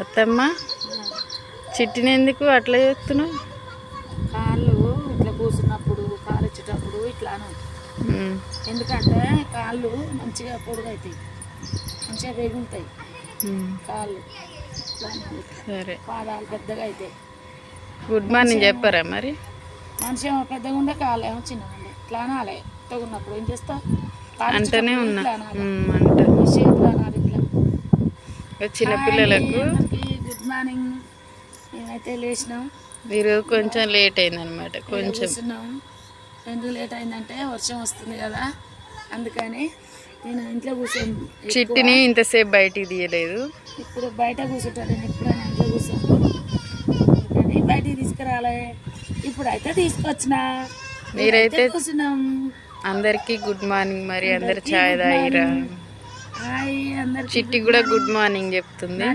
అత్తమ్మ చిట్టిని ఎందుకు అట్లా చేస్తున్నావు? కాళ్ళు ఇట్లా కూర్చున్నప్పుడు కాలు ఇచ్చేటప్పుడు ఇట్లాను, ఎందుకంటే కాళ్ళు మంచిగా పొడుగవుతాయి, మంచిగా వేగుంటాయి కాళ్ళు. సరే, పాదాలు పెద్దగా అవుతాయి. గుడ్ మార్నింగ్ చెప్పారా మరి? మనిషి ఏమో పెద్దగా ఉండే, కాళ్ళు ఏమో చిన్నగా ఉండే. ఇట్లా అనాలి, పెద్దగా ఉన్నప్పుడు ఏం చేస్తావు? అంటనే ఉన్నా చిన్నపిల్లలకు. Good morning. మేమైతే లేచినాం. ఈరోజు కొంచెం లేట్ అయింది అనమాట. కొంచెం కూర్చున్నాం. ఎందుకు లేట్ అయిందంటే వర్షం వస్తుంది కదా, అందుకని నేను ఇంట్లో కూర్చొని చిట్టిని ఇంతసేపు బయటికి తీయలేదు. ఇప్పుడు బయట కూర్చుంటాను, నేను ఎప్పుడైనా ఇంట్లో కూర్చోను, అందుకని బయటికి తీసుకురాలే. ఇప్పుడైతే తీసుకొచ్చిన. మీరైతే కూర్చున్నాం. అందరికి గుడ్ మార్నింగ్. మరి అందరు చాయ్ తాగిరా? హాయ్ అందరికి. చిట్టి కూడా గుడ్ మార్నింగ్ చెప్తుంది.